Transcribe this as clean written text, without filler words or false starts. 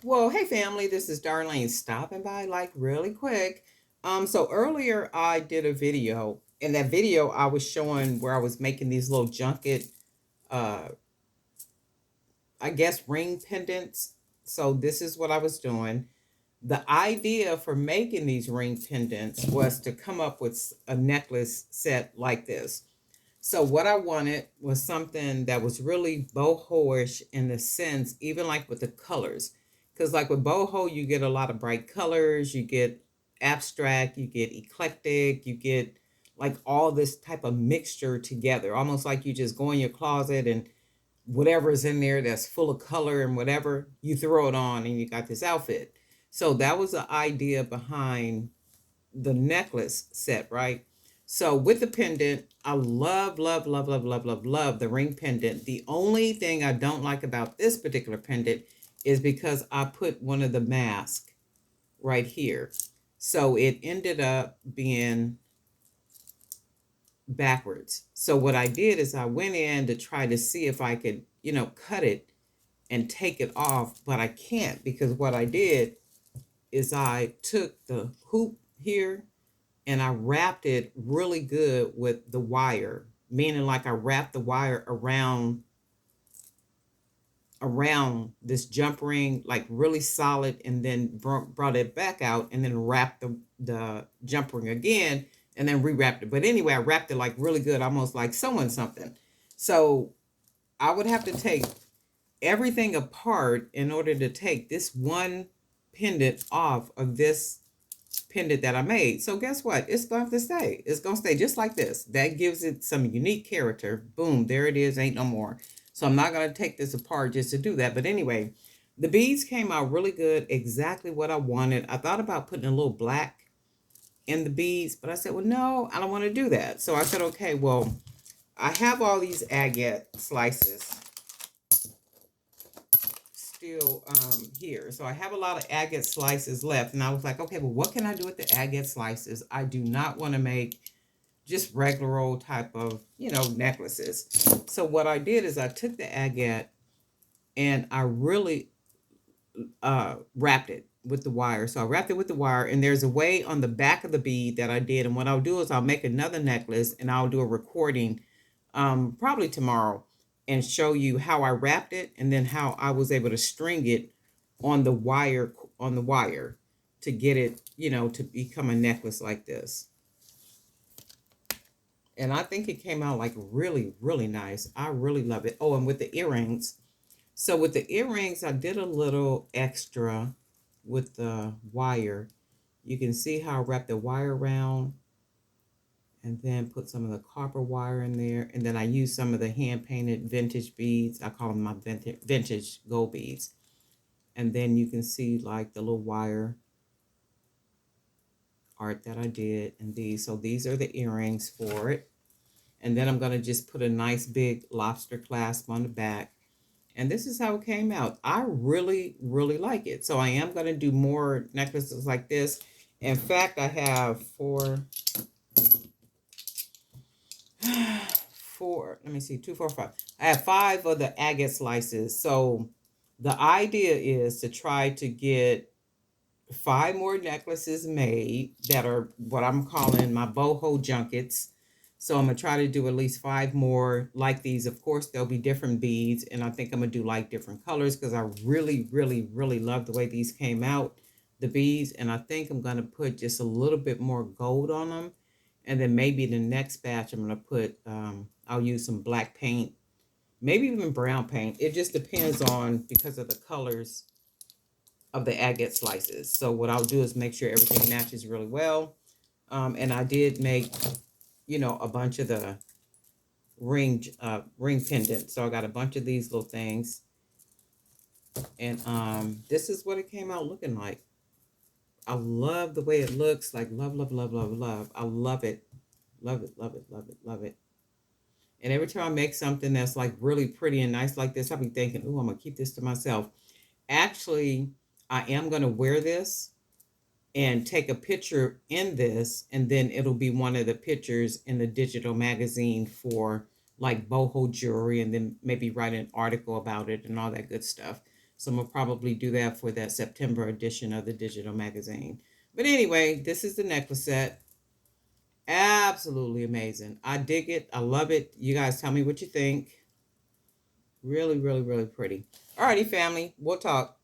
Well, hey family, this is Darlene stopping by like really quick. So earlier I did a video. In that video, I was showing where I was making these little junket, uh, I guess ring pendants. So this is what I was doing. The idea for making these ring pendants was to come up with a necklace set like this. So what I wanted was something that was really boho-ish in the sense, even like with the colors. Because like with boho, you get a lot of bright colors, you get abstract, you get eclectic, you get like all this type of mixture together. Almost like you just go in your closet and whatever's in there that's full of color and whatever, you throw it on and you got this outfit. So that was the idea behind the necklace set, right? So with the pendant, I love, love, love, love, love, love, love the ring pendant. The only thing I don't like about this particular pendant is because I put one of the masks right here. So it ended up being backwards. So what I did is I went in to try to see if I could, cut it and take it off, but I can't because what I did is I took the hoop here and I wrapped it really good with the wire, meaning like I wrapped the wire around this jump ring like really solid, and then brought it back out and then wrapped the jump ring again and then rewrapped it. But anyway, I wrapped it like really good, almost like sewing something. So I would have to take everything apart in order to take this one pendant off of this pendant that I made. So guess what? It's going to stay. It's going to stay just like this. That gives it some unique character. Boom, there it is. Ain't no more. So I'm not going to take this apart just to do that. But anyway, the beads came out really good. Exactly what I wanted. I thought about putting a little black in the beads, but I said, well, no, I don't want to do that. So I said, okay, well, I have all these agate slices still here. So I have a lot of agate slices left. And I was like, okay, well, what can I do with the agate slices? I do not want to make just regular old type of, necklaces. So what I did is I took the agate and I really wrapped it with the wire. So I wrapped it with the wire, and there's a way on the back of the bead that I did. And what I'll do is I'll make another necklace and I'll do a recording probably tomorrow and show you how I wrapped it and then how I was able to string it on the wire to get it, to become a necklace like this. And I think it came out like really, really nice. I really love it. Oh, and with the earrings. So with the earrings, I did a little extra with the wire. You can see how I wrapped the wire around and then put some of the copper wire in there. And then I used some of the hand painted vintage beads. I call them my vintage gold beads. And then you can see like the little wire art that I did and these. So these are the earrings for it. And then I'm going to just put a nice big lobster clasp on the back. And this is how it came out. I really, really like it. So I am going to do more necklaces like this. In fact, I have let me see, 2, 4, 5. I have 5 of the agate slices. So the idea is to try to get 5 more necklaces made that are what I'm calling my boho junkets. So I'm going to try to do at least 5 more like these. Of course, there'll be different beads, and I think I'm going to do like different colors because I really, really, really love the way these came out, the beads. And I think I'm going to put just a little bit more gold on them. And then maybe the next batch, I'm going to put, I'll use some black paint, maybe even brown paint. It just depends on, because of the colors of the agate slices. So what I'll do is make sure everything matches really well. And I did make, a bunch of the ring pendant. So I got a bunch of these little things. And this is what it came out looking like. I love the way it looks. Like love, love, love, love, love. I love it. Love it, love it, love it, love it. And every time I make something that's like really pretty and nice like this, I'll be thinking, oh, I'm going to keep this to myself. Actually, I am going to wear this and take a picture in this, and then it'll be one of the pictures in the digital magazine for like boho jewelry, and then maybe write an article about it and all that good stuff. So I'm going to probably do that for that September edition of the digital magazine. But anyway, this is the necklace set. Absolutely amazing. I dig it. I love it. You guys tell me what you think. Really, really, really pretty. Alrighty, family. We'll talk.